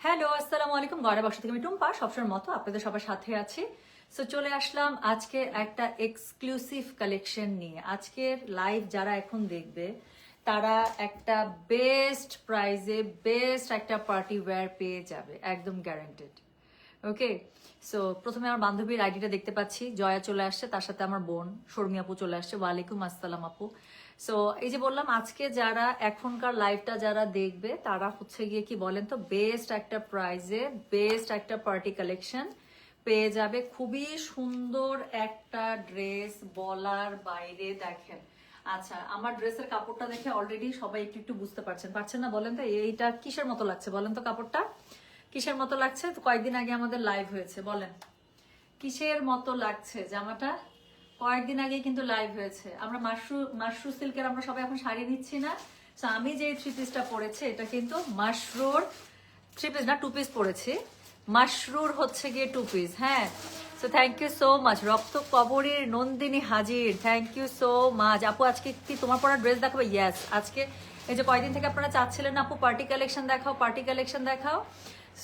Hello, আসসালামু আলাইকুম। গয়না বাক্স থেকে আমি টুম্পা, সবসময়ের মতো আপনাদের সবার সাথে আছি। সো চলে আসলাম আজকে একটা এক্সক্লুসিভ কালেকশন নিয়ে। আজকের লাইভ যারা এখন দেখবে তারা একটা বেস্ট প্রাইজে বেস্ট একটা পার্টি ওয়্যার পেয়ে যাবে, একদম গ্যারান্টেড। ওকে, সো প্রথমে আমার বান্ধবীর আইডিটা দেখতে পাচ্ছি, জয়া চলে আসছে, তার সাথে আমার বোন শর্মি আপু চলে আসছে। ওয়ালাইকুম আসসালাম আপু। সো এই যে বললাম, আজকে যারা এখনকার লাইভটা যারা দেখবে তারা হচ্ছে গিয়ে কি বলেন তো, বেস্ট একটা প্রাইজে বেস্ট একটা পার্টি কালেকশন পেয়ে যাবে। খুবই সুন্দর একটা ড্রেস, বলার বাইরে। দেখেন, আচ্ছা আমার ড্রেসের কাপড়টা দেখে অলরেডি সবাই একটু একটু বুঝতে পারছেন না? বলেন তো এইটা কিসের মতো লাগছে, বলেন তো কাপড়টা কিসের মতো লাগছে? তো কয়েকদিন আগে আমাদের লাইভ হয়েছে, বলেন কিসের মতো লাগছে জামাটা? কয়েকদিন আগে কিন্তু লাইভ হয়েছে। আমরা মাশরু সিল্কের আমরা সবাই এখন শাড়ি নিচ্ছি না? তো আমি যে থ্রি পিসটা পরেছি এটা কিন্তু মাশরুর থ্রি পিস না, টু পিস পরেছি। মাশরুর হচ্ছে গিয়ে টু পিস। হ্যাঁ, so thank you so much. রক্ত কবরের নন্দিনী হাজির, থ্যাংক ইউ সো মাচ আপু। আজকে কি তোমার পরা ড্রেস দেখাবো? ইয়েস, আজকে এই যে কয়েকদিন থেকে আপনারা চাচ্ছিলেন আপু পার্টি কালেকশন দেখাও, পার্টি কালেকশন দেখাও।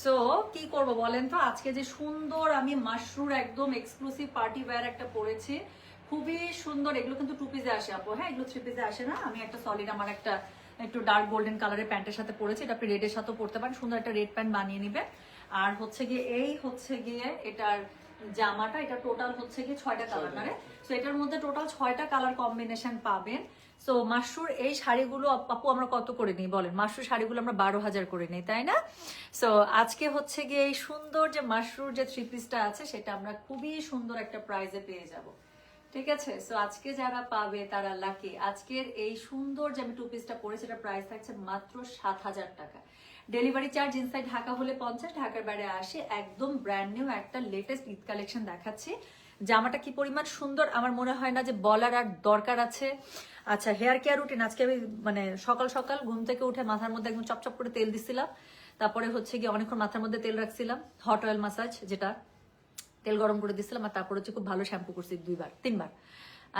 সো কি করব বলেন তো, আজকে যে সুন্দর আমি মাশরুর একদম এক্সক্লুসিভ পার্টি ওয়্যার একটা পরেছি, খুবই সুন্দর। এগুলো কিন্তু টু পিসে আসে আপু, হ্যাঁ এগুলো থ্রি পিসে আসে না। আমি একটা সলিড, আমার একটা একটু ডার্ক গোল্ডেন কালারের প্যান্টের সাথে পরেছি। এটা আপনি রেডের সাথেও পরতে পারেন, সুন্দর একটা রেড প্যান্ট বানিয়ে নিবে। আর হচ্ছে গিয়ে এই হচ্ছে গিয়ে এটার জামাটা, এটা টোটাল হচ্ছে গিয়ে 6টা কালার না রে। সো এটার মধ্যে টোটাল 6টা কালার কম্বিনেশন পাবেন। সো মাশরুর এই শাড়িগুলো আপু আমরা কত করে নিই বলেন? মাশরুর শাড়িগুলো আমরা 12,000 করে নিই, তাই না? সো আজকে হচ্ছে গিয়ে এই সুন্দর যে মাশরুর যে থ্রি পিসটা আছে সেটা আমরা খুবই সুন্দর একটা প্রাইজে পেয়ে যাব। ঠিক আছে, সো আজকে যারা পাবে তারা লাকি। আজকের এই সুন্দর যে আমি টু পিসটা পরে সেটা প্রাইস থাকছে মাত্র 7,000 টাকা। ডেলিভারি চার্জ ইনসাইড ঢাকা হলে 50, ঢাকার বাইরে আসে। একদম ব্র্যান্ড নিউ একটা লেটেস্ট ঈদ কালেকশন দেখাচ্ছি। জামাটা কি পরিমাণ সুন্দর আমার মনে হয় না যে বলার আর দরকার আছে। আচ্ছা, হেয়ার কেয়ার রুটিন আজকে আমি মানে সকাল সকাল ঘুম থেকে উঠে মাথার মধ্যে একদম চপচপ করে তেল দিছিলাম। তারপরে হচ্ছে গিয়ে অনেকক্ষণ মাথার মধ্যে তেল রাখছিলাম, হট অয়েল মাসাজ, যেটা তেল গরম করে দিচ্ছিলাম। আর তারপর হচ্ছে খুব ভালো শ্যাম্পু করছি 2-3 বার।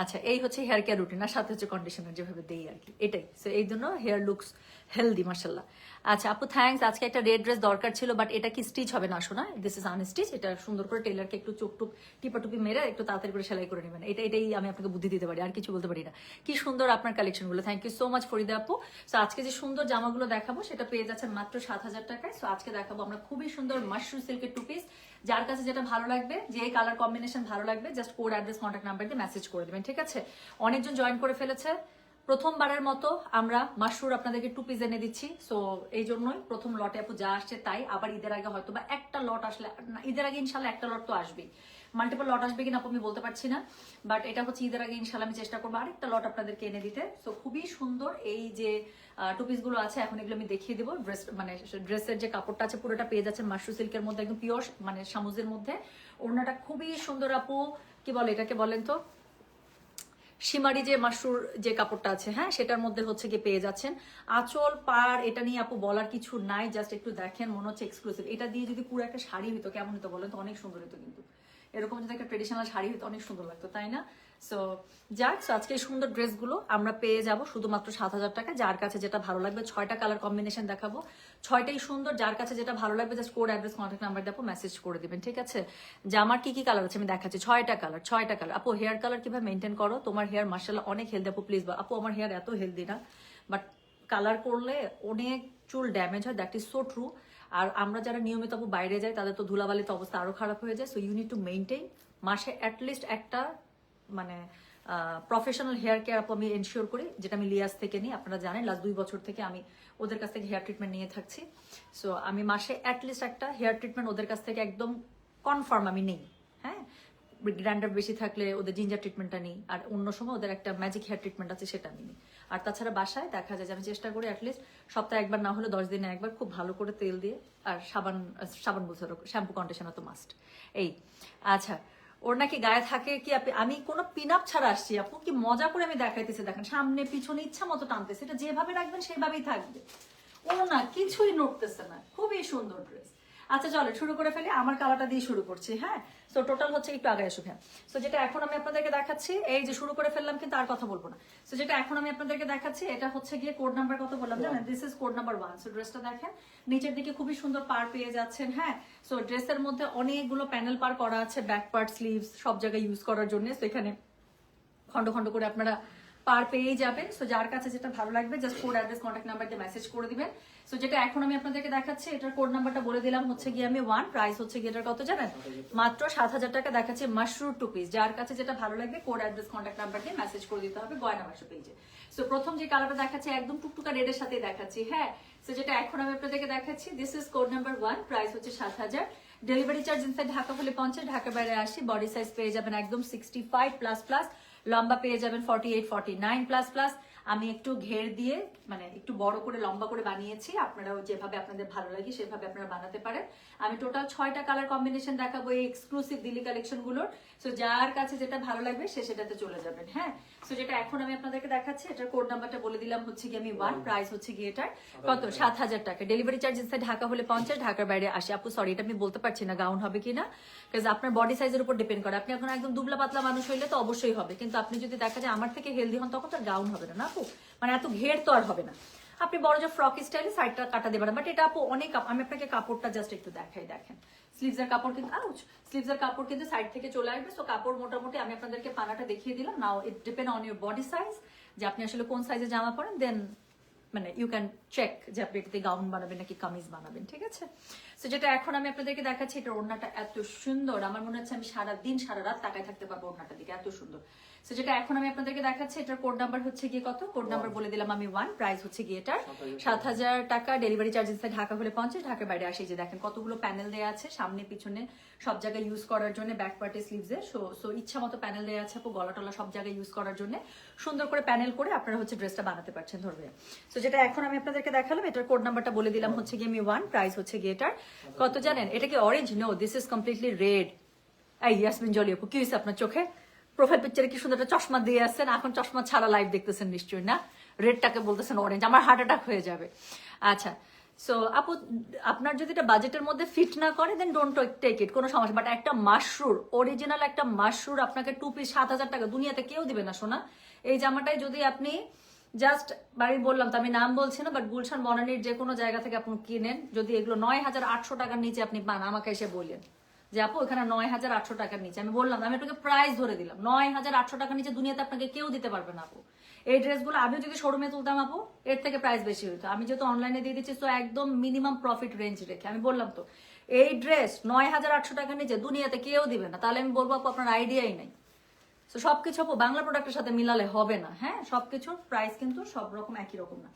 আচ্ছা, এই হচ্ছে হেয়ার কেয়ার রুটিন। আর সাথে হচ্ছে কন্ডিশনার যেভাবে দেই আর কি, এটাই। সো এই জন্য হেয়ার লুকস হেলদি, মার্শাল্লাহ। আচ্ছা আপু থ্যাঙ্কস। আজকে একটা রেড ড্রেস দরকার ছিল, বাট এটা কি স্টিচ হবে না? শোনা, দিস ইজ আনস্টিচ। এটা সুন্দর করে টেলারকে একটু চোখ টুক টিপাটুপি মেরে একটু তাড়াতাড়ি করে সেলাই করে নেবেন। এটাই আমি আপনাকে বুদ্ধি দিতে পারি, আর কিছু বলতে পারি না। কি সুন্দর আপনার কালেকশনগুলো, thank you so much Farida আপু। সো আজকে যে সুন্দর জামাগুলো দেখাবো সেটা পেয়ে যাচ্ছেন মাত্র 7,000 টাকায়। সো আজকে দেখাবো আমরা খুবই সুন্দর মাশরুম সিল্কের টু পিস। যার কাছে যেটা ভালো লাগবে, যে কালার কম্বিনেশন ভালো লাগবে, just code address contact number দিয়ে মেসেজ করে দেবেন। ঠিক আছে, অনেকজন জয়েন করে ফেলেছে। প্রথমবারের মতো আমরা মাশরুর আপনাদেরকে টু পিস এনে দিচ্ছি। সো এই জন্যই প্রথম লটে আপু যা আসছে তাই। আবার ঈদের আগে হয়তো বা একটা লট আসলে, ঈদের আগে ইনশাল্লাহ একটা লট তো আসবেই। মাল্টিপল লট আসবে কিনা আপু আমি বলতে পারছি না, বাট এটা হচ্ছে ঈদের আগে ইনশাল্লাহ আমি চেষ্টা করবো আরেকটা লট আপনাদেরকে এনে দিতে। সো খুবই সুন্দর এই যে টু পিস গুলো আছে, এখন এগুলো আমি দেখিয়ে দেবো। ড্রেস মানে ড্রেসের যে কাপড়টা আছে পুরোটা পেয়ে যাচ্ছেন মাশরু সিল্কের মধ্যে, একদম পিওর মানে সামুজের মধ্যে। ওড়নাটা খুবই সুন্দর আপু, কি বলে এটাকে বলেন তো, সীমারি যে মাশরুর যে কাপড়টা আছে, হ্যাঁ সেটার মধ্যে হচ্ছে গিয়ে পেয়ে যাচ্ছেন। আঁচল পার এটা নিয়ে আপু বলার কিছু নাই, জাস্ট একটু দেখেন, মনে হচ্ছে এক্সক্লুসিভ। এটা দিয়ে যদি পুরো একটা শাড়ি হতো কেমন হতো বলেন তো? অনেক সুন্দর হতো কিন্তু। এরকম যদি একটা ট্রেডিশনাল শাড়ি হতো অনেক সুন্দর লাগতো, তাই না? সো যাক, আজকে এই সুন্দর ড্রেসগুলো আমরা পেয়ে যাব শুধুমাত্র 7,000 টাকা। যার কাছে যেটা ভালো লাগবে, 6টা কালার কম্বিনেশন দেখাবো, 6টাই সুন্দর। যার কাছে যেটা ভালো লাগবে just code address contact number দেবো, মেসেজ করে দিবেন। ঠিক আছে, জামার কি কি কালার আছে আমি দেখাচ্ছি। 6টা কালার। আপু হেয়ার কালার কিভাবে মেনটেন করো? তোমার হেয়ার মার্শাল্লাহ অনেক হেলদি আপু, প্লিজ। আপু আমার হেয়ার এত হেলদি না, বাট কালার করলে অনেক চুল ড্যামেজ হয়, দ্যাট ইজ সো ট্রু। আর আমরা যারা নিয়মিত আপু বাইরে যাই তাদের তো ধুলাবালিতে অবস্থা আরো খারাপ হয়ে যায়। So you need to maintain. মাসে অ্যাটলিস্ট একটা মানে প্রফেশনাল হেয়ার কেয়ার আপু আমি এনশিওর করি, যেটা আমি লিয়াস থেকে নিই। আপনারা জানেন লাস্ট 2 বছর থেকে আমি ওদের কাছ থেকে হেয়ার ট্রিটমেন্ট নিয়ে থাকছি। সো আমি মাসে অ্যাটলিস্ট একটা হেয়ার ট্রিটমেন্ট ওদের কাছ থেকে একদম কনফার্ম আমি নেই। হ্যাঁ, গ্র্যান্ডার বেশি থাকলে ওদের জিঞ্জার ট্রিটমেন্টটা নিই, আর অন্য সময় ওদের একটা ম্যাজিক হেয়ার ট্রিটমেন্ট আছে সেটা আমি নিই। আর তাছাড়া বাসায় দেখা যায় যে আমি চেষ্টা করি অ্যাটলিস্ট সপ্তাহে একবার না হলে 10 দিনে একবার খুব ভালো করে তেল দিয়ে, আর সাবান বলছে, শ্যাম্পু কন্ডিশনার তো মাস্ট। এই আচ্ছা, ওর নাকি গায়ে থাকে কি আমি কোনো পিন আপ ছাড়া আসছি আপু, কি মজা করে আমি দেখাইতেছি। দেখেন সামনে পিছনে ইচ্ছা মতো টানতেছে, এটা যেভাবে রাখবেন সেভাবেই থাকবে। ও না কিছুই নড়তেছে না, খুবই সুন্দর ড্রেস। আচ্ছা চলো শুরু করে ফেলি, আমার কালারটা দিয়ে শুরু করছি। হ্যাঁ, সো টোটাল হচ্ছে একটু আগে আসুক। হ্যাঁ, সো যেটা এখন আমি আপনাদেরকে দেখাচ্ছি, এই যে শুরু করে ফেললাম কিন্তু আর কথা বলবো না। সো যেটা এখন আমি আপনাদেরকে দেখাচ্ছি এটা হচ্ছে গিয়ে কোড নাম্বার কত বললাম জানেন? This is code number 1। So ড্রেসটা দেখেন, নিচের দিকে খুবই সুন্দর পার পেয়ে যাচ্ছেন। হ্যাঁ, সো ড্রেসের মধ্যে অনেকগুলো প্যানেল পার করা আছে, ব্যাক পার্ট, স্লিভস সব জায়গায় ইউজ করার জন্য। সো এখানে খন্ড খন্ড করে আপনারা পার পেয়েই যাবেন। সো যার কাছে যেটা ভালো লাগবে just code address contact number দিয়ে মেসেজ করে দিবেন। সো যেটা এখন আমি আপনাদেরকে দেখাচ্ছি এটার কোড নাম্বারটা বলে দিলাম হচ্ছে গিয়ে আমি 1, প্রাইস হচ্ছে গিয়ে এটার কত জানেন? মাত্র 7,000 টাকা দেখাচ্ছে মাশরুর টু পিস। যার কাছে যেটা ভালো লাগবে কোড অ্যাড্রেস কন্ট্যাক্ট নাম্বার দিয়ে মেসেজ করে দিতে হবে গয়না বাক্স পেজে। সো প্রথম যে কালারটা দেখাচ্ছি একদম টুকটুকা রেডের সাথে দেখাচ্ছি। হ্যাঁ, সো যেটা এখন আমি আপনাদেরকে দেখাচ্ছি this is code number 1, price হচ্ছে 7,000। ডেলিভারি চার্জ ইনসাইড ঢাকা হলে 50, ঢাকার বাইরে 80। বডি সাইজ পেয়ে যাবেন একদম 65 প্লাস প্লাস, লম্বা পেয়ে যাবেন 48, 49 প্লাস প্লাস। আমি একটু ঘের দিয়ে মানে একটু বড় করে লম্বা করে বানিয়েছি, আপনারাও যেভাবে আপনাদের ভালো লাগে সেভাবে আপনারা বানাতে পারেন। আমি টোটাল 6টা কালার কম্বিনেশন দেখাবো এই এক্সক্লুসিভ দিল্লি কালেকশন গুলোর। সো যার কাছে যেটা ভালো লাগবে সে সেটাতে চলে যাবেন। হ্যাঁ, সো যেটা এখন আমি আপনাদেরকে দেখাচ্ছি এটার কোড নাম্বারটা বলে দিলাম হচ্ছে কি আমি 1, প্রাইস হচ্ছে কি এটার কত? 7,000 টাকা। ডেলিভারি চার্জ ইনসাইড ঢাকা হলে 50, ঢাকার বাইরে 80। আপু সরি এটা আমি বলতে পারছি না গাউন হবে কিনা, কারণ আপনার বডি সাইজের উপর ডিপেন্ড করে। আপনি এখন একদম দুবলা পাতলা মানুষ হইলে তো অবশ্যই হবে, কিন্তু আপনি যদি দেখা যায় আমার থেকে হেলদি হন তখন তো গাউন হবে না আপু, মানে এত ঘের তো আর হবে না। আপনি বড় যে ফ্রক স্টাইলে সাইডটা কাটা দেবেন, বাট এটা আপু অনেক। আমি আপনাকে কাপড়টা জাস্ট একটু দেখাই, দেখেন স্লিভসের কাপড় কিন্তু স্লিভসের কাপড় কিন্তু সাইড থেকে চলে আসবে। সো কাপড় মোটামুটি আমি আপনাদেরকে পানাটা দেখিয়ে দিলাম। Now it depend on your body size, যে আপনি আসলে কোন সাইজে জামা পরেন, দেন মানে ইউ ক্যান চেক যে আপনি এটাতে গাউন বানাবেন নাকি কামিজ বানাবেন। ঠিক আছে, সো যেটা এখন আমি আপনাদেরকে দেখাচ্ছি এটার ওড়নাটা এত সুন্দর, আমার মনে হচ্ছে আমি সারা দিন সারা রাত তাকায় থাকতে পারবো ওড়নাটার দিকে, এত সুন্দর। সো যেটা এখন আমি আপনাদেরকে দেখাচ্ছি এটার কোড নাম্বার হচ্ছে গিয়ে কত? কোড নাম্বার বলে দিলাম আমি 1, প্রাইস হচ্ছে গিয়ে এটার 7,000 টাকা। ডেলিভারি চার্জ ইনসাইড ঢাকা হলে 50, ঢাকার বাইরে 80। যে দেখেন কতগুলো প্যানেল দেওয়া আছে সামনে পিছনে সব জায়গায় ইউজ করার জন্য, ব্যাক পার্টে স্লিভসে। সো ইচ্ছা মতো প্যানেল দেওয়া আছে আপু, গলা টলা সব জায়গায় ইউজ করার জন্য সুন্দর করে প্যানেল করে আপনারা হচ্ছে ড্রেসটা বানাতে পারছেন ধরবে। সো যেটা এখন আমি আপনাদেরকে দেখালাম এটার কোড নাম্বারটা বলে দিলাম হচ্ছে গিয়ে আমি 1, প্রাইস হচ্ছে গিয়ে এটার কত জানেন? এটা কি orange? No, this is completely red. এই ইয়াসমিন জলি আপু কি হয়েছে আপনার চোখে? প্রোফাইল পিকচারে কি সুন্দর একটা চশমা দিয়ে আসছেন, এখন চশমা ছাড়া লাইভ দেখতেছেন নিশ্চয়ই না? রেডটাকে বলতেছেন অরেঞ্জ, আমার হার্ট অ্যাটাক হয়ে যাবে। আচ্ছা, সো আপু আপনার যদি এটা বাজেটের মধ্যে ফিট না করে দেন ডোন্ট টেক ইট, কোনো সমস্যা। বাট একটা মাশরুর, অরিজিনাল একটা মাশরুর আপনাকে 2 পিস 7,000 টাকা দুনিয়াতে কেউ দিবে না সোনা। এই জামাটাই যদি আপনি জাস্ট বাড়ি বললাম তো আমি নাম বলছি না, বাট গুলশান বনানীর যে কোনো জায়গা থেকে আপনি কিনেন, যদি এগুলো 9,800 টাকার নিচে আপনি পান, আমাকে এসে বললেন যে আপু এখানে 9,800 টাকার নিচে, আমি বললাম আমি আপনাকে প্রাইস ধরে দিলাম 9,800 টাকার নিচে দুনিয়াতে আপনাকে কেউ দিতে পারবে না আপু। এই ড্রেসগুলো আমিও যদি শোরুমে তুলতাম আপু এর থেকে প্রাইস বেশি হতো। আমি যেহেতু অনলাইনে দিয়ে দিচ্ছি তো একদম মিনিমাম প্রফিট রেঞ্জ রেখে আমি বললাম তো এই ড্রেস 9,800 টাকার নিচে দুনিয়াতে কেউ দিবে না। তাহলে আমি বলবো আপু আপনার আইডিয়াই নাই। তো সবকিছু আপু বাংলা প্রোডাক্টের সাথে মিলালে হবে না। হ্যাঁ, সবকিছুর প্রাইস কিন্তু সব রকম একই রকম না।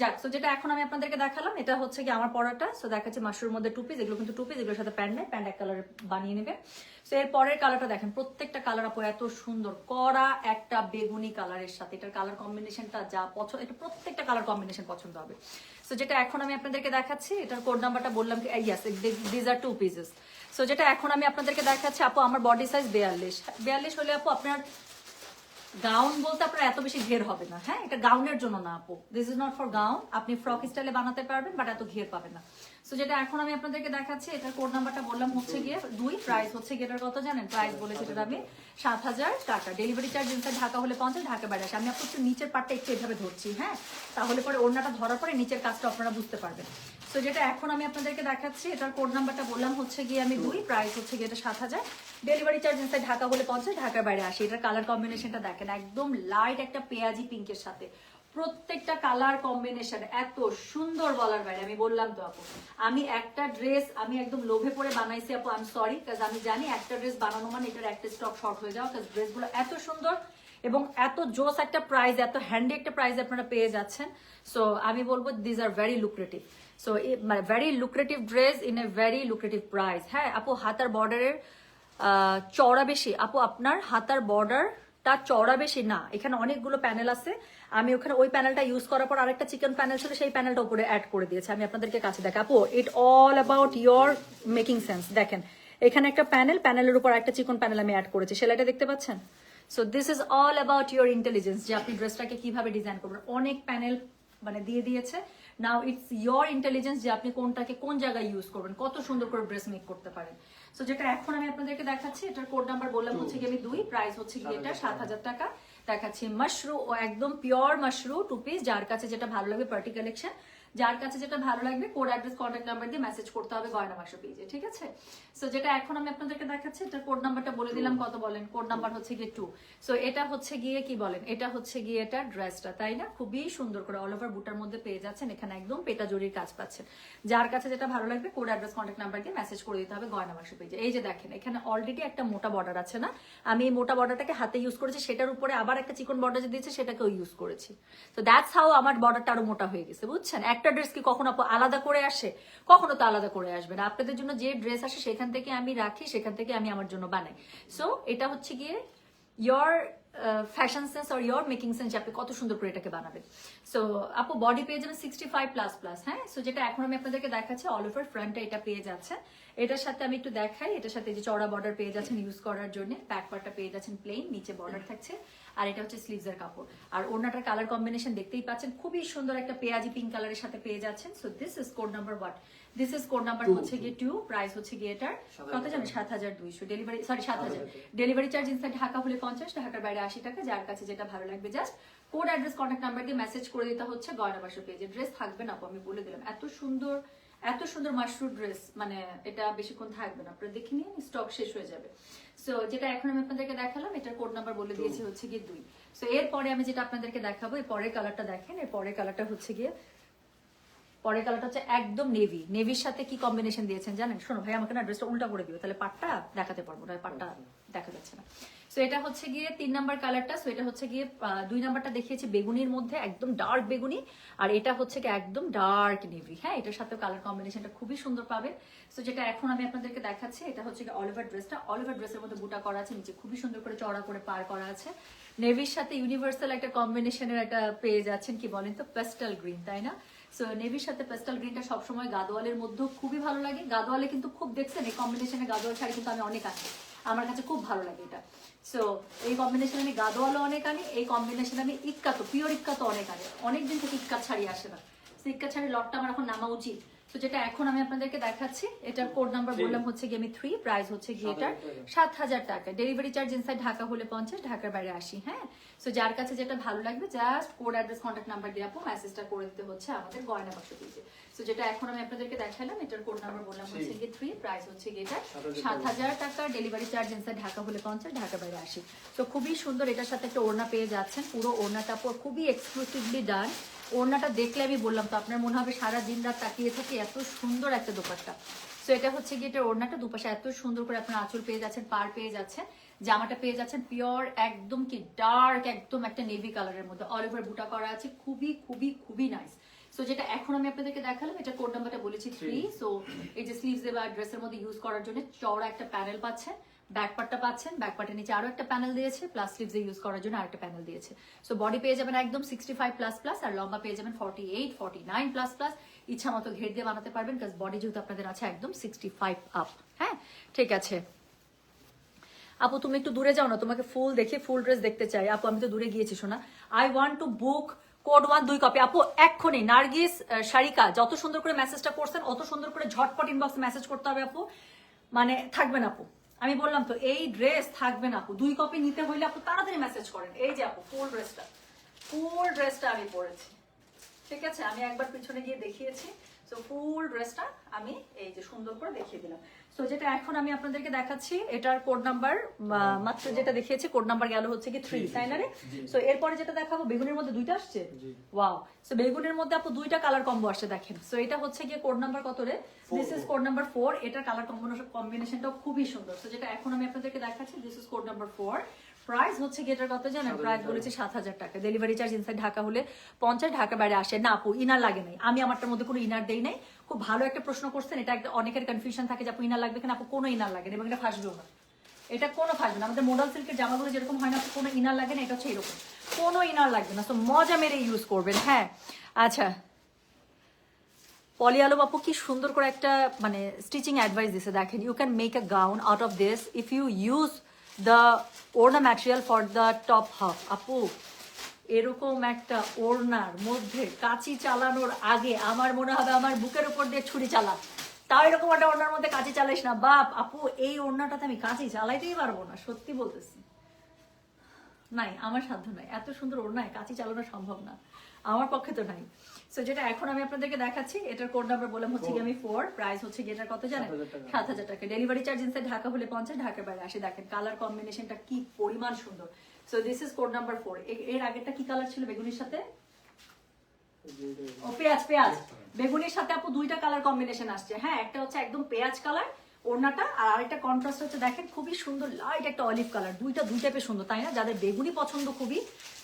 যাক, সো যেটা এখন আমি আপনাদেরকে দেখালাম এটা হচ্ছে কি আমার পরাটা। সো দেখাচ্ছে মাশরুর মধ্যে 2 পিস, এগুলো কিন্তু 2 পিস, এগুলোর সাথে প্যান্ট নেই, প্যান্ট এক কালারে বানিয়ে নেবে। সো এর পরের কালারটা দেখেন, প্রত্যেকটা কালার আপু এত সুন্দর, কড়া একটা বেগুনি কালারের সাথে এটার কালার কম্বিনেশনটা যা পছন্দ, এটা প্রত্যেকটা কালার কম্বিনেশন পছন্দ হবে। সো যেটা এখন আমি আপনাদেরকে দেখাচ্ছি এটার কোড নাম্বারটা বললাম কি, yes this are 2 pieces. So যেটা এখন আমি আপনাদেরকে দেখাচ্ছি আপু আমার বডি সাইজ 42 হলে আপু আপনার গাউন বলতে আপনার এত বেশি ঘের হবে না। হ্যাঁ, এটা গাউনের জন্য না আপু, this is not for gown. আপনি ফ্রক স্টাইলে বানাতে পারবেন বাট এত ঘের পাবেন না। সো যেটা এখন আমি আপনাদেরকে দেখাচ্ছি এটার কোড নাম্বারটা বললাম হচ্ছে গিয়ে 2, প্রাইস হচ্ছে গিয়ে এটার কত জানেন? প্রাইস বলেছি এটা আমি 7,000 টাকা। ডেলিভারি চার্জ ইনসাইড ঢাকা হলে 50, ঢাকা বাইরে 80। আমি আপনার একটু নিচের পাটটা একটু এভাবে ধরছি, হ্যাঁ, তাহলে পরে ওড়নাটা ধরার পরে নিচের কাজটা আপনারা বুঝতে পারবেন। সো যেটা এখন আমি আপনাদেরকে দেখাচ্ছি এটার কোড নাম্বারটা বললাম হচ্ছে গিয়ে আমি 2, প্রাইস হচ্ছে গিয়ে এটা 7,000। ডেলিভারি চার্জ ইনসাইড ঢাকা হলে 50, ঢাকার বাইরে 80। এটার কালার কম্বিনেশনটা দেখেন, একদম লাইট একটা পেঁয়াজি পিঙ্কের সাথে প্রত্যেকটা কালার কম্বিনেশন এত সুন্দর বলার বাইরে। আমি বললাম তো আপু আমি একটা ড্রেস আমি একদম লোভে পড়ে বানাইছি আপু, আই এম সরি, কাজ আমি জানি একটা ড্রেস বানানো মানে এটার একটা স্টক শর্ট হয়ে যাওয়া, কাজ ড্রেসগুলো এত সুন্দর এবং এত জোস একটা প্রাইস, এত হ্যান্ডি একটা প্রাইস আপনারা পেয়ে যাচ্ছেন। সো আমি বলবো this are very lucrative. So মানে very lucrative dress in a very lucrative price. হ্যাঁ আপু, হাতার বর্ডারের চওড়া বেশি আপু, আপনার হাতার বর্ডারটা চওড়া বেশি না, এখানে অনেকগুলো প্যানেল আছে। আমি ওখানে ওই প্যানেলটা ইউজ করার পর আরেকটা চিকেন প্যানেল ছিল, সেই প্যানেলটা উপরে অ্যাড করে দিয়েছে। আমি আপনাদেরকে কাছে দেখা আপু, it all about your making sense. দেখেন এখানে একটা প্যানেলের উপর একটা চিকন প্যানেল আমি অ্যাড করেছি, সেলাইটা দেখতে পাচ্ছেন? So this is all about your intelligence, যে আপনি ড্রেসটাকে কিভাবে ডিজাইন করবেন। অনেক প্যানেল মানে দিয়ে দিয়েছে, নাও ইটস ইয়োর ইন্টেলিজেন্স যে আপনি কোনটাকে কোন জায়গায় ইউজ করবেন, কত সুন্দর করে ড্রেস মেক করতে পারেন। সো যেটা এখন আমি আপনাদেরকে দেখাচ্ছি, এটার কোড নাম্বার বললাম হচ্ছে কি আমি 2, প্রাইস হচ্ছে কি এটা 7,000 টাকা। দেখাচ্ছি মাশরু, ও একদম পিওর মাশরু 2 পিস। যার কাছে যেটা ভালো লাগবে, পার্টি কালেকশন, যার কাছে যেটা ভালো লাগবে কোড অ্যাড্রেস কন্ট্যাক্ট নাম্বার দিয়ে মেসেজ করতে হবে গয়না বাক্স পেজে, ঠিক আছে? সো যেটা এখন আমি আপনাদেরকে দেখাচ্ছি, এটার কোড নাম্বারটা বলে দিলাম, কত বলেন? কোড নাম্বার হচ্ছে গিয়ে 2। সো এটা হচ্ছে গিয়ে কি বলেন, এটা হচ্ছে গিয়ে এটা ড্রেসটা, তাই না? খুবই সুন্দর করে অল ওভার বুটার মধ্যে পেয়ে যাচ্ছেন, এখানে একদম পেটা জরির কাজ পাচ্ছেন। যার কাছে যেটা ভালো লাগবে কোড অ্যাড্রেস কন্ট্যাক্ট নাম্বার দিয়ে মেসেজ করে দিতে হবে গয়না বাক্স পেজে। এই যে দেখেন এখানে অলরেডি একটা মোটা বর্ডার আছে না, আমি এই মোটা বর্ডারটাকে হাতে ইউজ করেছি, সেটার উপরে আবার একটা চিকন বর্ডার যে দিয়েছে সেটাকেও ইউজ করেছি। তো দ্যাটস হাউ আমার বর্ডারটা আরো মোটা হয়ে গেছে, বুঝছেন? একটা ড্রেস কি কখনো আলাদা করে আসে? কখনো তো আলাদা করে আসবে না। আপনাদের জন্য যে ড্রেস আসে সেখান থেকে আমি রাখি, সেখান থেকে আমি আমার জন্য বানাই। সো এটা হচ্ছে গিয়ে ইয়োর ফ্যাশন সেন্স আর ইয়োর মেকিং সেন্স, আপনি কত সুন্দর করে এটাকে বানাবেন। সো আপু বডি পেয়ে যাবেন 65++, হ্যাঁ? সো যেটা এখন আমি আপনাদেরকে দেখাচ্ছি অল ওভার ফ্রন্টে এটা পেয়ে যাচ্ছে। এটার সাথে আমি একটু দেখাই, এটার সাথে যে চড়া বর্ডার পেয়ে যাচ্ছেন ইউজ করার জন্য, ব্যাক পার্টটা পেয়ে যাচ্ছেন প্লেন, নিচে বর্ডার থাকছে, আর এটা হচ্ছে স্লিভস এর কাপড়। আর ওড়নাটার কালার কম্বিনেশন দেখতেই পাচ্ছেন, খুবই সুন্দর একটা পেঁয়াজি পিঙ্ক কালারের সাথে পেয়ে যাচ্ছেন। So this is code number what, this is code number হচ্ছে গিয়ে 2, প্রাইস হচ্ছে গিয়ে এটার কত জানেন? 7,200। Delivery 7,000, delivery charge inside Dhaka হলে 50, ঢাকার বাইরে 80 টাকা। যার কাছে যেটা ভালো লাগবে just code address contact number দিয়ে মেসেজ করে দিতে হচ্ছে গয়না বাক্স পেজে। ড্রেস থাকবে না আপু, আমি বলে দিলাম, এত সুন্দর এত সুন্দর মাশরু ড্রেস, মানে এটা বেশিক্ষণ থাকবে না, আপনারা দেখে নিন, স্টক শেষ হয়ে যাবে। সো যেটা এখন আমি আপনাদেরকে দেখালাম, এটার কোড নাম্বার বলে দিয়েছি হচ্ছে গিয়ে 2। সো এরপরে আমি যেটা আপনাদেরকে দেখাবো, এই পরের কালারটা দেখেন, এই পরের কালারটা হচ্ছে গিয়ে, পরের কালারটা হচ্ছে একদম নেভি। নেভির সাথে কি কম্বিনেশন দিয়েছেন জানেন? শোনো ভাই, আমাকে না ড্রেসটা উল্টা করে দিও, তাহলে পাটটা দেখাতে পারবো না, পাটটা দেখা যাচ্ছে না। সো এটা হচ্ছে গিয়ে 3 নাম্বার কালারটা। সো এটা হচ্ছে গিয়ে 2 নাম্বারটা দেখিয়েছি বেগুনির মধ্যে, একদম ডার্ক বেগুনি, আর এটা হচ্ছে কি একদম ডার্ক নেভি। হ্যাঁ, এটার সাথে কালার কম্বিনেশনটা খুবই সুন্দর পাবেন। সো যেটা এখন আমি আপনাদেরকে দেখাচ্ছি, এটা হচ্ছে গিয়ে অল ওভার ড্রেসটা, অল ওভার ড্রেসের মধ্যে বুটা করা আছে, নিচে খুবই সুন্দর করে চড়া করে পার করা আছে। নেভির সাথে ইউনিভার্সাল একটা কম্বিনেশনের একটা পেয়ে যাচ্ছেন, কি বলেন তো, পেস্টাল গ্রিন, তাই না? সো নেভির সাথে পেস্টাল গ্রিনটা সবসময় গাদোয়ালের মধ্যেও খুবই ভালো লাগে। গাদোয়ালে কিন্তু খুব দেখছেন এই কম্বিনেশনে গাদোয়াল শাড়ি কিন্তু আমি অনেক আনি, আমার কাছে খুব ভালো লাগে এটা। সো এই কম্বিনেশন আমি গাদোয়ালও অনেক আনি, এই কম্বিনেশন আমি ইক্কা তো পিওর ইক্কা তো অনেক আনি, অনেকদিন থেকে ইক্কা শাড়ি আসে না। ইক্কা শাড়ির লটটা আমার এখন নামা উচিত। তো যেটা এখন আমি আপনাদেরকে দেখাচ্ছি, এটার কোড নাম্বার বললাম হচ্ছে গিয়ে আমি 3, প্রাইস হচ্ছে গিয়ে এটার 7,000 টাকা। ডেলিভারি চার্জ ইনসাইড ঢাকা হলে 50, ঢাকার বাইরে 80। হ্যাঁ, সো যার কাছে যেটা ভালো লাগবে just code address contact number দিয়ে আপু মেসেজটা করে দিতে হচ্ছে আমাদের গয়না বাক্স পেজে। সো যেটা এখন আমি আপনাদেরকে দেখালাম, এটার কোড নাম্বার বললাম হচ্ছে গিয়ে 3, প্রাইস হচ্ছে গিয়ে এটা 7,000 টাকা। ডেলিভারি চার্জ ইনসাইড ঢাকা হলে 50, ঢাকার বাইরে 80। তো খুবই সুন্দর, এটার সাথে একটা ওড়না পেয়ে যাচ্ছেন, পুরো ওড়নাটা খুবই এক্সক্লুসিভলি ডান। ওড়নাটা দেখলে আমি বললাম তো আপনার মনে হবে সারা দিন রাত তাকিয়ে থাকে, এত সুন্দর একটা দোপাট্টা। সো এটা হচ্ছে গিয়ে এটা ওড়নাটা, দুপাশে এত সুন্দর করে আপনার আঁচল পেয়ে যাচ্ছেন, পার পেয়ে যাচ্ছেন, জামাটা পেয়ে যাচ্ছেন পিওর একদম কি ডার্ক একদম একটা নেভি কালারের মধ্যে, অল ওভার বুটা করা আছে, খুবই খুবই খুবই নাইস। সো যেটা এখন আমি আপনাদেরকে দেখালাম, এটা কোড নাম্বারটা বলেছি 3। সো এই যে স্লিভস বা ড্রেসের মধ্যে ইউজ করার জন্য চওড়া একটা প্যানেল পাচ্ছেন, ব্যাকপার্টটা পাচ্ছেন, ব্যাকপার্টের নিচে আরো একটা প্যানেল দিয়েছে, প্লাস স্লিভসে ইউজ করার জন্য আরেকটা প্যানেল দিয়েছে। সো বডি পেয়ে যাবেন একদম 65++, আর লম্বা পেয়ে যাবেন 48, 49++। ইচ্ছা মতো ঘের দিয়ে বানাতে পারবেন, কারণ বডি যেহেতু আপনাদের আছে একদম 65 আপ। হ্যাঁ, ঠিক আছে আপু, তুমি একটু দূরে যাও না, তোমাকে ফুল দেখে ফুল ড্রেস দেখতে চাই। আপু আমি তো দূরে গিয়েছি শোনা, I want to book code 1 2 copy. আপু এক্ষুনি নার্গিস শারিকা যত সুন্দর করে মেসেজটা করছেন, অত সুন্দর করে ঝটপট ইনবক্সে মেসেজ করতে হবে আপু, মানে থাকবে না আপু, আমি বললাম তো এই ড্রেস থাকবে না আপু। 2 কপি নিতে হইলে আপু তাড়াতাড়ি মেসেজ করেন। এই যে আপু ফুল ড্রেসটা আমি পরেছি, ঠিক আছে? আমি একবার পিছনে গিয়ে দেখিয়েছি। সো ফুল ড্রেসটা আমি এই যে সুন্দর করে দেখিয়ে দিলাম। সো যেটা এখন আমি আপনাদেরকে দেখাচ্ছি, এটার কোড নাম্বার মাত্র যেটা দেখিয়েছি, কোড নাম্বার গেল হচ্ছে কি 3, তাই না রে? সো এরপরে যেটা দেখাবো, বেগুনের মধ্যে 2টা আসছে, ওয়াও। সো বেগুনের মধ্যে আপু 2টা কালার কম্বো আসছে, দেখেন। সো এটা হচ্ছে গিয়ে কোড নাম্বার কত রে? This is code number 4। এটার কালার কম্বিনেশনটাও খুবই সুন্দর। সো যেটা এখন আমি আপনাদেরকে দেখাচ্ছি, this is code number 4। Price হচ্ছে গেটার কত জানেন? প্রাইস বলেছি 7,000 টাকা। ডেলিভারি চার্জ ইনসাইড ঢাকা হলে 50, ঢাকা বাইরে আসে না আপু। ইনার লাগে নাই, আমি আমারটার মধ্যে কোনো ইনার দেই নাই। খুব ভালো একটা প্রশ্ন করছেন, এটা একটা অনেকের কনফিউশন থাকে যে আপু ইনার লাগবে কিনা। আপু কোনো ইনার লাগে না, এবং এটা ফাঁসবেও না, এটা কোনো ফাঁসবে না। আমাদের মডেল সিল্কের জামাগুলো যেরকম হয় না, কোনো ইনার লাগে না, এটা হচ্ছে এরকম, কোনো ইনার লাগবে না। তো মজা মেরে ইউজ করবেন। হ্যাঁ, আচ্ছা পলি আলম আপু কি সুন্দর করে একটা মানে স্টিচিং অ্যাডভাইস দিছে, দেখেন। You can make a gown out of this if you use the orna material for the top half. আপু এরকম একটা ওড়নার মধ্যে কাঁচি চালানোর আগে আমার মনে হবে আমার বুকের উপর দিয়ে ছুরি চালা, তাও এরকম একটা ওড়নার মধ্যে কাঁচি চালাইস না বাপ। আপু এই ওড়নাটাতে আমি কাঁচি চালাইতেই পারবো না, সত্যি বলতেছি, নাই আমার সাধ্য নাই, এত সুন্দর ওড়নায় কাঁচি চালানো সম্ভব না, আমার পক্ষে তো নাই। সো যেটা এখন আমি আপনাদেরকে দেখাচ্ছি, এটার কোড নাম্বার বললাম হচ্ছে কি আমি 4, প্রাইস হচ্ছে কি এটার কত জানেন, 7,000 টাকা। ডেলিভারি চার্জ ইনসাইড ঢাকা হলে 50, ঢাকার বাইরে 80। দেখেন কালার কম্বিনেশনটা কি পরিমাণ সুন্দর। So this is code number 4। এর আগেরটা কি কালার ছিল বেগুনির সাথে, ও পেঁয়াজ, পেঁয়াজ বেগুনির সাথে আপু দুইটা কালার কম্বিনেশন আসছে। হ্যাঁ, একটা হচ্ছে একদম পেঁয়াজ কালার ওড়নাটা, আর আরেকটা কন্ট্রাস্ট হচ্ছে দেখেন খুবই সুন্দর লাইট একটা অলিভ কালার। দুই টাইপের সুন্দর, তাই না? যাদের বেগুনি পছন্দ খুবই,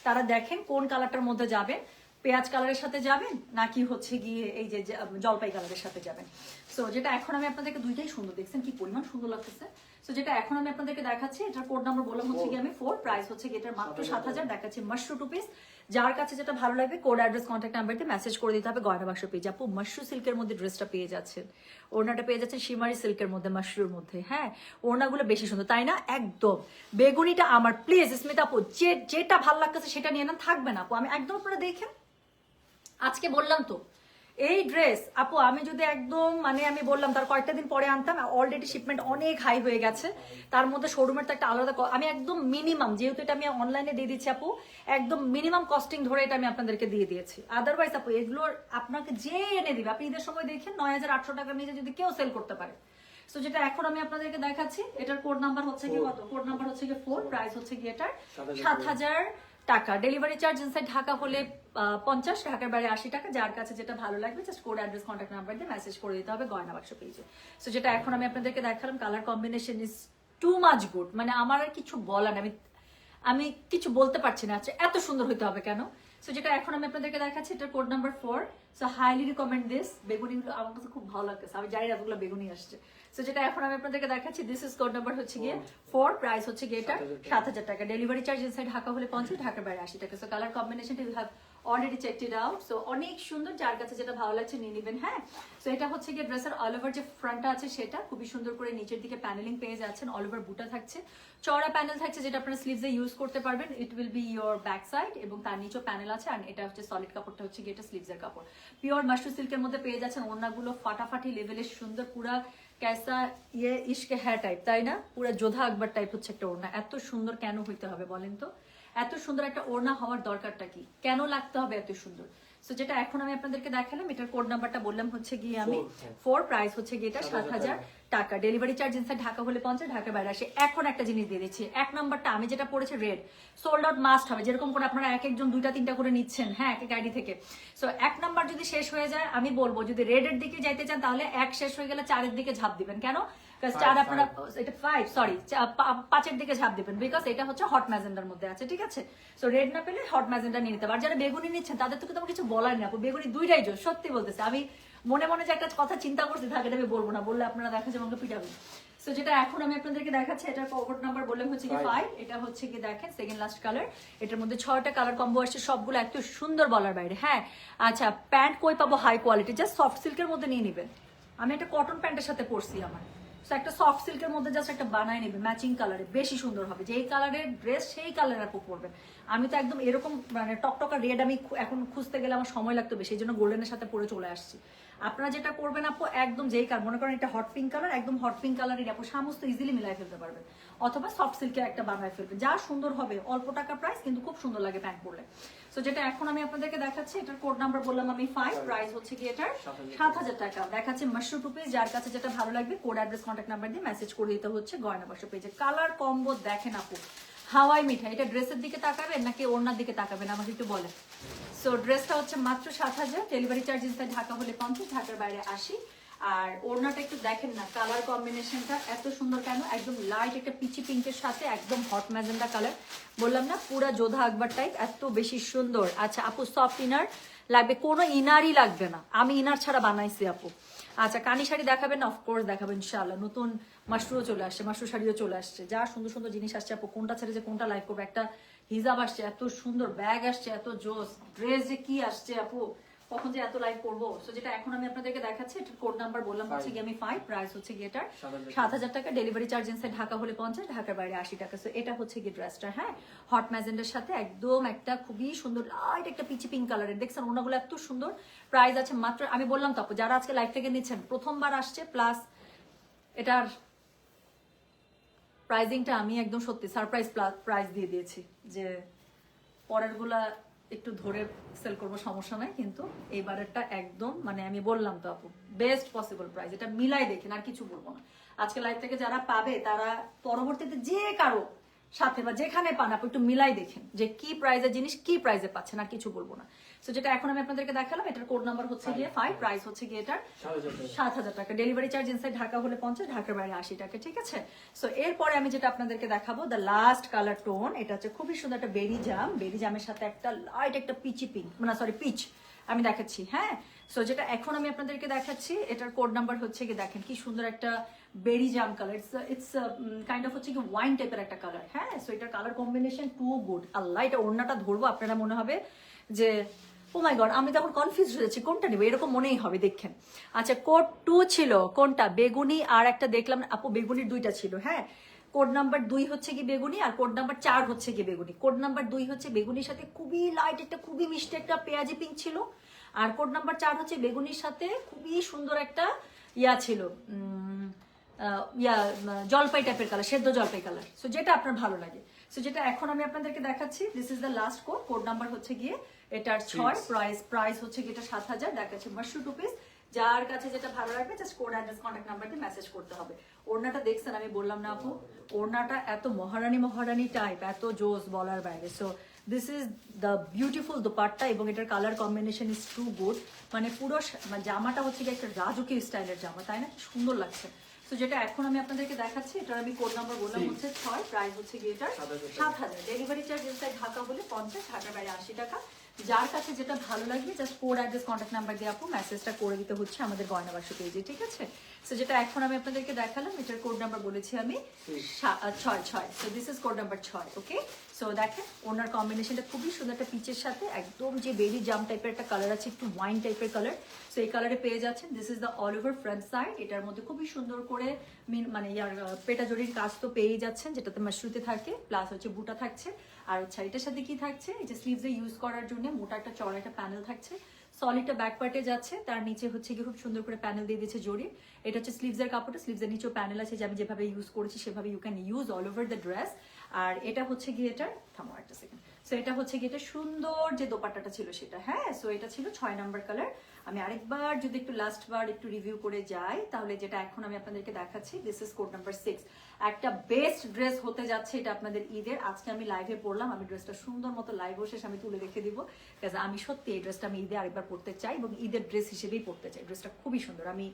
তারা দেখেন কোন কালারটার মধ্যে যাবেন, পেঁয়াজ কালারের সাথে যাবেন নাকি হচ্ছে গিয়ে এই যে জলপাই কালারের সাথে যাবেন। সো যেটা এখন আমি আপনাদেরকে দুইটাই সুন্দর, দেখছেন কি পরিমাণ সুন্দর লাগতেছে। সো যেটা এখন আমি আপনাদেরকে দেখাচ্ছি, এটার কোড নাম্বার বললাম হচ্ছে কি আমি 4, প্রাইস হচ্ছে কি এটার মাত্র 7,000। দেখাচ্ছি মাশরু 2 পিস। যার কাছে যেটা ভালো লাগবে কোড অ্যাড্রেস কন্ট্যাক্ট নাম্বার দিয়ে মেসেজ করে দিতে হবে গয়না বাক্স পেজ। আপু মাশরু সিল্কের মধ্যে ড্রেসটা পেয়ে যাচ্ছেন, ওড়নাটা পেয়ে যাচ্ছেন শিমারি সিল্কের মধ্যে, মাশরুর মধ্যে। হ্যাঁ, ওড়নাগুলো বেশি সুন্দর, তাই না? একদম বেগুনিটা আমার প্লিজ স্মিতা আপু যেটা ভালো লাগতেছে সেটা নিয়ে নেন, থাকবে না আপু। আমি একদম আপনারা দেখেন আজকে বললাম তো এই ড্রেস আপু আমি যদি একদম মানে আমি বললাম তার কয়েকটা দিন পরে আনতাম, অলরেডি শিপমেন্ট অনেক হাই হয়ে গেছে, তার মধ্যে শোরুমের তো একটা আলাদা আমি একদম মিনিমাম, যেহেতু এটা আমি অনলাইনে দিয়ে দিচ্ছি আপু, একদম মিনিমাম কস্টিং ধরে এটা আমি আপনাদেরকে দিয়ে দিয়েছি। আদারওয়াইজ আপু এগুলোর আপনাকে যে এনে দিবে, আপনি ঈদের সময় দেখেন 9,800 টাকার নিচে যদি কেউ সেল করতে পারে। সো যেটা এখন আমি আপনাদেরকে দেখাচ্ছি, এটার কোড নাম্বার হচ্ছে কি কত, কোড নাম্বার হচ্ছে কি 4, প্রাইস হচ্ছে কি এটার 7,000 টাকা। ডেলিভারি চার্জ ইনসাইড ঢাকা হলে 50, ঢাকার বাইরে 80 টাকা। যার কাছে যেটা ভালো লাগবে just code address contact number দিয়ে মেসেজ করে দিতে হবে গয়না বাক্স পেজে। সো যেটা এখন আমি আপনাদেরকে দেখালাম, colour combination is too much good, মানে আমার আর কিছু বলার নেই, আমি কিছু বলতে পারছি না আচ্ছা এত সুন্দর হইতে হবে কেন। সো যেটা এখন আমি আপনাদেরকে দেখাচ্ছি, এটা code number 4। So highly recommend this. বেগুনিগুলো আমার কাছে খুব ভালো লাগতেছে, আমি জানি না এতগুলো বেগুনি আসছে। সো যেটা এখন আমি আপনাদেরকে দেখাচ্ছি, দিস ইজ কোড নাম্বার হচ্ছে গিয়ে 4, প্রাইস হচ্ছে গিয়ে এটা 7,000 টাকা। ডেলিভারি চার্জ ইনসাইড ঢাকা হলে 50, ঢাকার বাইরে 80 টাকা। সো কালার কম্বিনেশনটা you have already checked it out. So অনেক সুন্দর, যার কাছে যেটা ভালো লাগছে নিয়ে নেবেন। হ্যাঁ, সো এটা হচ্ছে গিয়ে ড্রেসের অল ওভার যে ফ্রন্টটা আছে সেটা খুবই সুন্দর করে নিচের দিকে প্যানেলিং পেয়ে যাচ্ছেন, অল ওভার বুটা থাকছে, চওড়া প্যানেল থাকছে যেটা আপনারা স্লিভসে ইউজ করতে পারবেন। It will be your back side, এবং তার নিচেও প্যানেল আছে। আর এটা হচ্ছে সলিড কাপড়টা হচ্ছে গিয়ে এটা স্লিভসের কাপড়, পিওর মাশরু সিল্কের মধ্যে পেয়ে যাচ্ছেন। ওড়নাগুলো ফাটাফাটি লেভেলের সুন্দর, পুরা ক্যাসা ইয়ে ইশকে হ্যাঁ টাইপ, তাই না? পুরা যোধা আকবর টাইপ হচ্ছে একটা ওড়না। এত সুন্দর কেন হইতে হবে বলেন তো? এত সুন্দর একটা ওড়না হওয়ার দরকারটা কি, কেন লাগতে হবে এত সুন্দর? সো যেটা এখন আমি আপনাদেরকে দেখালাম, এটার কোড নাম্বারটা বললাম হচ্ছে গিয়ে আমি 4, প্রাইস হচ্ছে গিয়ে এটা 7,000 টাকা। ডেলিভারি চার্জ ইনসাইড ঢাকা হলে 50, ঢাকার বাইরে আসে। এখন একটা জিনিস দিয়ে দিচ্ছি, এক নাম্বারটা আমি যেটা পড়েছি রেড, সোল্ড আউট মাস্ট হবে, যেরকম করে আপনারা এক একজন 2টা 3টা করে নিচ্ছেন হ্যাঁ এক এক আইডি থেকে। সো এক নাম্বার যদি শেষ হয়ে যায়, আমি বলবো যদি রেডের দিকে যাইতে চান তাহলে এক শেষ হয়ে গেলে 4-এর দিকে ঝাঁপ দিবেন। কেন? চার আপনারা এটা 5 সরি 5-এর দিকে ঝাঁপ দিবেন, বিকজ এটা হচ্ছে হট ম্যাজেন্ডার মধ্যে আছে, ঠিক আছে? সো রেড না পেলে হট ম্যাজেন্ডা নিয়ে নিতে পারেন। যারা বেগুনি নিচ্ছেন তাদের তো কিন্তু আমার কিছু বলার না, বেগুনি দুইটাই জোর, সত্যি বলতেছে। আমি মনে মনে যে একটা কথা চিন্তা করছি থাকে, এটা আমি বলবো না, বললে আপনারা দেখা যাবে আমাকে পিটাবেন। সো যেটা এখন আমি আপনাদেরকে দেখাচ্ছি, এটার কোড নাম্বার বললাম হচ্ছে কি 5। এটা হচ্ছে কি দেখেন সেকেন্ড লাস্ট কালার, এটার মধ্যে 6টা কালার কম্বো আসছে, সবগুলো এত সুন্দর বলার বাইরে। হ্যাঁ আচ্ছা, প্যান্ট কই পাবো হাই কোয়ালিটি, জাস্ট সফট সিল্কের মধ্যে নিয়ে নেবেন। আমি একটা কটন প্যান্টের সাথে পরছি আমার, সো একটা সফট সিল্কের মধ্যে জাস্ট একটা বানায় নেবে ম্যাচিং কালারে, বেশি সুন্দর হবে। যেই কালারের ড্রেস সেই কালার আপু পরবেন। আমি তো একদম এরকম মানে টকটকা রেড আমি এখন খুঁজতে গেলে আমার সময় লাগতো বেশি, এই জন্য গোল্ডেনের সাথে পরে চলে আসছি। আপনারা যেটা করবেন আপু একদম যেই কালার মনে করেন এটা হট পিঙ্ক কালার, একদম হট পিঙ্ক কালারের আপু সমস্ত ইজিলি মিলাই ফেলতে পারবেন, অথবা সফট সিল্কের একটা বানায় ফেলবেন, যা সুন্দর হবে। অল্প টাকা প্রাইস কিন্তু খুব সুন্দর লাগে প্যান্ট পরলে। সো যেটা এখন আমি আপনাদেরকে দেখাচ্ছি, এটার কোড নাম্বার বললাম আমি 5, প্রাইস হচ্ছে কি এটার 7,000 টাকা। দেখাচ্ছে মাশরু 2 পিস, যার কাছে যেটা ভালো লাগবে কোড অ্যাড্রেস কন্ট্যাক্ট নাম্বার দিয়ে মেসেজ করে দিতে হচ্ছে গয়না বাক্স পেজে। কালার কম্বো দেখেন আপু হাওয়াই মিঠাই। এটা ড্রেসের দিকে তাকাবেন নাকি ওড়নার দিকে তাকাবেন আমাকে একটু বলেন। সো ড্রেসটা হচ্ছে মাত্র 7,000, ডেলিভারি চার্জ ইনসাইড ঢাকা হলে 50, ঢাকার বাইরে 80। আর ওড়নাটা একটু দেখেন না, কালার কম্বিনেশনটা এত সুন্দর কেন, একদম লাইট একটা পিচি পিঙ্কের সাথে একদম হট ম্যাজেন্ডা কালার, বললাম না পুরা যোধা আকবর টাইপ, এত বেশি সুন্দর। আচ্ছা আপু সফট ইনার লাগবে? কোনো ইনারই লাগবে না, আমি ইনার ছাড়া বানাইছি আপু। আচ্ছা কানি শাড়ি দেখাবেন? অফকোর্স দেখাবেন ইনশাআল্লাহ। নতুন মাশরুও চলে আসছে, মাশরু শাড়িও চলে আসছে, যা সুন্দর সুন্দর জিনিস আসছে আপু, কোনটা ছেড়ে যে কোনটা লাইক করবে। একটা হিজাব আসছে, এত সুন্দর ব্যাগ আসছে, এত জোস ড্রেস যে কি আসছে আপু, কখন যে এত লাইভ করবো। সো যেটা এখন আমি আপনাদেরকে দেখাচ্ছি, এটার কোড নাম্বার বললাম হচ্ছে গিয়ে আমি 5, প্রাইস হচ্ছে গিয়ে এটার 7,000 টাকা, ডেলিভারি চার্জ ইনসাইড ঢাকা হলে 50, ঢাকার বাইরে 80 টাকা। সো এটা হচ্ছে গিয়ে ড্রেসটা, হ্যাঁ, হট ম্যাজেন্ডার সাথে একদম একটা খুবই সুন্দর লাইট একটা পিচি পিঙ্ক কালারের, দেখছেন ওনাগুলো এত সুন্দর। প্রাইস আছে মাত্র, আমি বললাম তো আপু যারা আজকে লাইভ থেকে নিচ্ছেন প্রথমবার আসছে, প্লাস এটার প্রাইজিংটা আমি একদম সত্যি সারপ্রাইজ প্রাইস দিয়ে দিয়েছি, যে পরেরগুলা একটু ধরে সেল করবো সমস্যা নাই, কিন্তু এইবারেরটা একদম মানে আমি বললাম তো আপু বেস্ট পসিবল প্রাইস, এটা মিলাই দেখেন আর কিছু বলবো না। আজকে লাইভ থেকে যারা পাবে তারা পরবর্তীতে যে কারো সাথে বা যেখানে পান আপু একটু মিলাই দেখেন যে কি প্রাইজের জিনিস কি প্রাইজে পাচ্ছেন, আর কিছু বলবো না। সো যেটা এখন আমি আপনাদেরকে দেখালাম, এটার কোড নাম্বার হচ্ছে গিয়ে 5, প্রাইস হচ্ছে গিয়ে এটার 7,000 টাকা, ডেলিভারি চার্জ ইনসাইড ঢাকা হলে 50, ঢাকার বাইরে 80 টাকা, ঠিক আছে। সো এরপরে আমি যেটা আপনাদেরকে দেখাবো দ্য লাস্ট কালার টোন, এটা হচ্ছে খুবই সুন্দর একটা বেরি জামের সাথে একটা লাইট একটা পিচি পিঙ্ক, মানে সরি পিচ আমি দেখাচ্ছি, হ্যাঁ। সো যেটা এখন আমি আপনাদেরকে দেখাচ্ছি, এটার কোড নাম্বার হচ্ছে কি দেখেন কি সুন্দর একটা বেরি জাম কালার, ইটস কাইন্ড অফ হচ্ছে কি ওয়াইন টাইপের একটা কালার, হ্যাঁ। সো এটার কালার কম্বিনেশন টু গুড, আল্লাহ এটা ওড়নাটা ধরবো আপনারা মনে হবে যে ও মাই গড, আমি তখন কনফিউজ হয়েছি কোনটা নেবো, এরকম মনেই হবে দেখেন। আচ্ছা কোড 2 ছিল কোনটা, বেগুনি, আর একটা দেখলাম আপু বেগুনির 2টা ছিল, হ্যাঁ। কোড নাম্বার 2 হচ্ছে কি বেগুনি, আর কোড নাম্বার 4 হচ্ছে কি বেগুনি। কোড নাম্বার 2 হচ্ছে বেগুনির সাথে খুবই লাইট একটা খুবই মিষ্টি একটা পেঁয়াজি পিঙ্ক ছিল, আর কোড নাম্বার 4 হচ্ছে বেগুনির সাথে খুবই সুন্দর একটা ইয়া ছিল, জলপাই টাইপের কালার, সেদ্ধ জলপাই কালার। সো যেটা আপনার ভালো লাগে। সো যেটা এখন আমি আপনাদেরকে দেখাচ্ছি, this is the last code, code number হচ্ছে গিয়ে এটার 6, প্রাইস হচ্ছে গিয়ে এটা 7,000, দেখাচ্ছে মাশরু 2 পিস। যার কাছে যেটা ভালো লাগবে just code address contact number দিয়ে মেসেজ করতে হবে। ওড়নাটা দেখছেন, আমি বললাম না আপু ওড়নাটা এত মহারানী টাইপ, এত জোস বলার বাইরে। So this is the beautiful dupatta, এবং এটার colour combination is too good, মানে পুরো জামাটা হচ্ছে গিয়ে একটা রাজকীয় স্টাইলের জামা, তাই না, সুন্দর লাগছে। তো যেটা এখন আমি আপনাদেরকে দেখাচ্ছি, এটার আমি কোড নাম্বার বললাম হচ্ছে 6, প্রাইস হচ্ছে গিয়ে এটার 7,000, ডেলিভারি চার্জ ইনসাইড ঢাকা হলে 50, ঢাকার বাইরে 80 টাকা। যার কাছে যেটা ভালো লাগবে just code address contact number দিয়ে আপু মেসেজটা করে দিতে হচ্ছে আমাদের গয়না বাক্স পেজে, ঠিক আছে। সো যেটা এখন আমি আপনাদেরকে দেখালাম, এটার কোড নাম্বার বলেছি আমি 6। So this is code number 6, okay. So দেখেন ওনার কম্বিনেশনটা খুবই সুন্দর একটা পিচের সাথে একদম যে বেবি জাম টাইপের একটা কালার আছে, একটু ওয়াইন টাইপের কালার। সো এই কালারে পেয়ে যাচ্ছেন। This is the all over front side, এটার মধ্যে খুবই সুন্দর করে মানে ইয়ার পেটা জড়ির কাজ তো পেয়েই যাচ্ছেন, যেটাতে মাশরুতে থাকে, প্লাস হচ্ছে বুটা থাকছে। আর আচ্ছা এটার সাথে কি থাকছে, এই যে স্লিভসে ইউজ করার জন্য মোটা একটা চড়া একটা প্যানেল থাকছে, সলিডটা ব্যাক পার্টে যাচ্ছে, তার নিচে হচ্ছে কি খুব সুন্দর করে প্যানেল দিয়ে দিয়েছে জড়ি। এটা হচ্ছে স্লিভসের কাপড়টা, স্লিভসের নিচেও প্যানেল আছে, যে আমি যেভাবে ইউজ করেছি সেভাবে you can use all over the dress. আর এটা হচ্ছে গিয়ে এটার থামো একটা সেকেন্ড, সো এটা হচ্ছে গিয়ে এটা সুন্দর যে দোপাট্টাটা ছিল সেটা, হ্যাঁ। সো এটা ছিল 6 নাম্বার কালার। আমি আরেকবার যদি একটু লাস্ট বার একটু রিভিউ করে যাই, তাহলে যেটা এখন আমি আপনাদেরকে দেখাচ্ছি, দিস ইজ কোড নাম্বার 6, একটা বেস্ট ড্রেস হতে যাচ্ছে এটা আপনাদের ঈদের। আজকে আমি লাইভে পড়লাম, আমি ড্রেসটা সুন্দর মতো লাইভ বসে আমি তুলে রেখে দিব, বিকজ আমি সত্যি এই ড্রেসটা আমি ঈদে আরেকবার পড়তে চাই, এবং ঈদের ড্রেস হিসেবেই পড়তে চাই। ড্রেসটা খুবই সুন্দর, আমি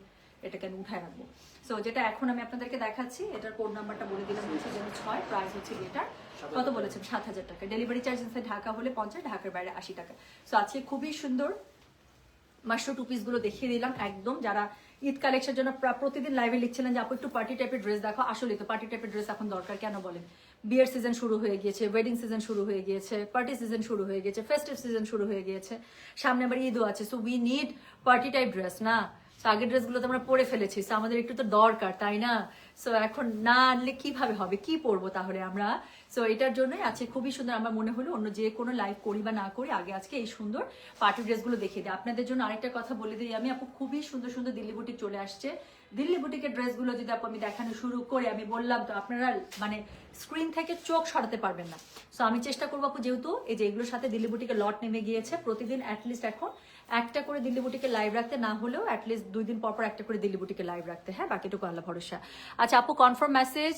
এটাকে আমি উঠায় রাখবো। সো যেটা এখন আমি আপনাদেরকে দেখাচ্ছি, এটার কোড নাম্বারটা বলে দিলাম হচ্ছে যেন 6, প্রাইস হচ্ছে এটার কত বলেছেন 7,000 টাকা, ডেলিভারি চার্জ ইনসাইড ঢাকা হলে 50, ঢাকার বাইরে 80 টাকা। সো আজকে খুবই সুন্দর মাশরু 2 পিস গুলো দেখিয়ে দিলাম একদম। যারা ঈদ কালেকশনের জন্য প্রতিদিন লাইভে লিখছিলেন যে আপু একটু পার্টি টাইপের ড্রেস দেখো, আসলে তো পার্টি টাইপের ড্রেস এখন দরকার, কেন বলেন, বিয়ের সিজন শুরু হয়ে গিয়েছে, ওয়েডিং সিজন শুরু হয়ে গিয়েছে, পার্টি সিজন শুরু হয়ে গিয়েছে, ফেস্টিভ সিজন শুরু হয়ে গিয়েছে, সামনে আবার ঈদও আছে। So we need party type dress না, আগের ড্রেসগুলো তো আমরা পরে ফেলেছি, সো আমাদের একটু তো দরকার, তাই না। সো এখন না আনলে কিভাবে হবে, কি পরবো তাহলে আমরা। সো এটার জন্যই আছে খুবই সুন্দর। আমার মনে হলো অন্য যে কোনো লাইভ করি বা না করি, আগে আজকে এই সুন্দর পার্টি ড্রেসগুলো দেখিয়ে দিই আপনাদের জন্য। আরেকটা কথা বলে দিই আমি, আপু খুবই সুন্দর সুন্দর দিল্লি বুটিক চলে আসছে। দিল্লি বুটিকের ড্রেসগুলো যদি আপু আমি দেখানো শুরু করি, আমি বললাম তো আপনারা মানে স্ক্রিন থেকে চোখ সরাতে পারবেন না। সো আমি চেষ্টা করবো আপু, যেহেতু এই যে এগুলোর সাথে দিল্লি বুটিকের লট নেমে গিয়েছে, প্রতিদিন অ্যাটলিস্ট এখন একটা করে দিল্লি বুটিকে লাইভ রাখতে, না হলেও অ্যাটলিস্ট 2 দিন পর পর একটা করে দিল্লি বুটিকে লাইভ রাখতে, হ্যাঁ, বাকিটুকু আল্লাহ ভরসা। আচ্ছা আপু কনফার্ম মেসেজ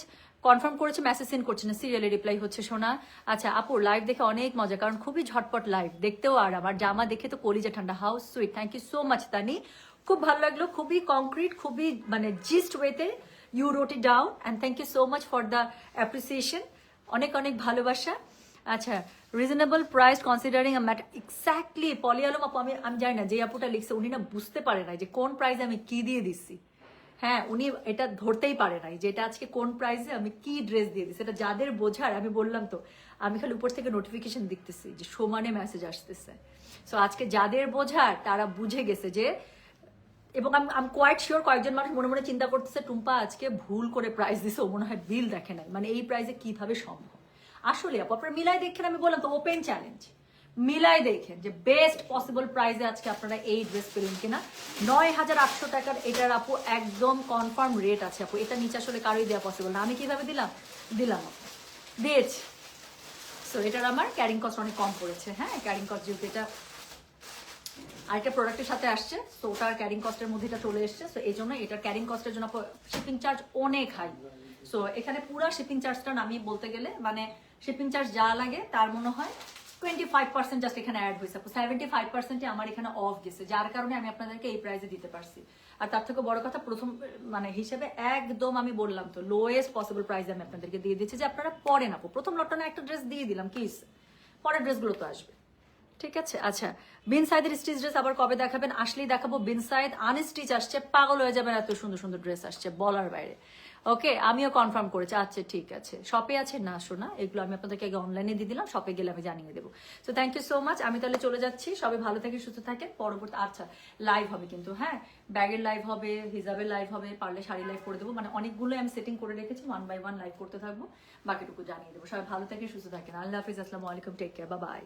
কনফার্ম করেছে, মেসেজ সেন্ড করছে না, সিরিয়ালে রিপ্লাই হচ্ছে শোনা। আচ্ছা আপু লাইভ দেখে অনেক মজা, কারণ খুবই ঝটপট লাইভ, দেখতেও আর আমার জামা দেখে তো কলিজা ঠান্ডা, how sweet, thank you so much Tani, খুব ভালো লাগলো, খুবই কংক্রিট, খুবই মানে জিস্ট ওয়েতে you wrote it down, and thank you so much for the appreciation, অনেক অনেক ভালোবাসা। আচ্ছা reasonable price considering a matter, exactly Poli Alam আপু, আমি জানি না যে আপুটা লিখছে উনি না বুঝতে পারে না যে কোন প্রাইস আমি কি দিয়ে দিচ্ছি, হ্যাঁ, উনি এটা ধরতেই পারে নাই যে এটা আজকে কোন প্রাইসে আমি কি ড্রেস দিয়ে দিচ্ছি। এটা যাদের বোঝার, আমি বললাম তো, আমি খালি উপর থেকে নোটিফিকেশন দেখতেছি যে সমানে মেসেজ আসতেছে। সো আজকে যাদের বোঝার তারা বুঝে গেছে যে, এবং আমি কোয়াইট শিওর কয়েকজন মানুষ মনে মনে চিন্তা করতেছে টুম্পা আজকে ভুল করে প্রাইস দিছে, ও মনে হয় বিল দেখে নাই, মানে এই প্রাইসে কিভাবে সম্ভব। আসলে আপু আপনারা মিলাই দেখেন, আমি বললাম তো ওপেন চ্যালেঞ্জ, মিলাই দেখেন যে বেস্ট পসিবল প্রাইসে আজকে আপনারা এই ড্রেস পেলেন কিনা। 9,800 টাকার এটার আপু একদম কনফার্ম রেট আছে আপু, এটা নিচে আসলে কারোই দেওয়া পসিবল না। আমি কিভাবে দিলাম আপু, দিয়েছি। সো এটার আমার ক্যারিং কস্ট অনেক কম পড়েছে। হ্যাঁ, ক্যারিং কস্ট যেহেতু এটা আরেকটা প্রোডাক্টের সাথে আসছে, সো ওটার ক্যারিং কস্টের মধ্যে এটা চলে এসছে। সো এই জন্য এটার ক্যারিং কস্টের জন্য শিপিং চার্জ অনেক হাই। সো এখানে পুরো শিপিং চার্জটা নামিয়ে বলতে গেলে মানে শিপিং চার্জ যা লাগে তার মনে হয় 25% জাস্ট এখানে অ্যাড হয়েছে। 75% আমার এখানে অফ গেছে, যার কারণে আমি আপনাদেরকে এই প্রাইসে দিতে পারছি। আর তার থেকে বড় কথা, প্রথম মানে হিসেবে একদম আমি বললাম তো লোয়েস্ট পসিবল প্রাইসে আমি আপনাদেরকে দিয়ে দিচ্ছি, যে আপনারা পরে না, প্রথম লটনে একটা ড্রেস দিয়ে দিলাম, কি পরের ড্রেসগুলো তো আসবে। ঠিক আছে। আচ্ছা, বিন সাইদের স্টিচ ড্রেস আবার কবে দেখাবেন? আসলেই দেখাবো। বিন সাইদ আনস্টিচ আসছে, পাগল হয়ে যাবেন, এত সুন্দর সুন্দর ড্রেস আসছে বলার বাইরে। ওকে, আমিও কনফার্ম করেছি। আচ্ছা ঠিক আছে, শপে আছে না শোনা, এগুলো আমি আপনাদেরকে আগে অনলাইনে দিয়ে দিলাম, শপে গেলে আমি জানিয়ে দেবো। তো থ্যাংক ইউ সো মাচ, আমি তাহলে চলে যাচ্ছি। সবাই ভালো থেকে সুস্থ থাকেন। পরবর্তী আচ্ছা লাইভ হবে কিন্তু, হ্যাঁ, ব্যাগের লাইভ হবে, হিজাবের লাইভ হবে, পারলে শাড়ি লাইভ করে দেবো, মানে অনেকগুলো আমি সেটিং করে রেখেছি, 1 বাই 1 লাইভ করতে থাকবো, বাকিটুকু জানিয়ে দেবো। সবাই ভালো থেকে সুস্থ থাকেন। আল্লাহ হাফিজ, আসসালামু আলাইকুম, টেক কেয়ার, বাই বাই।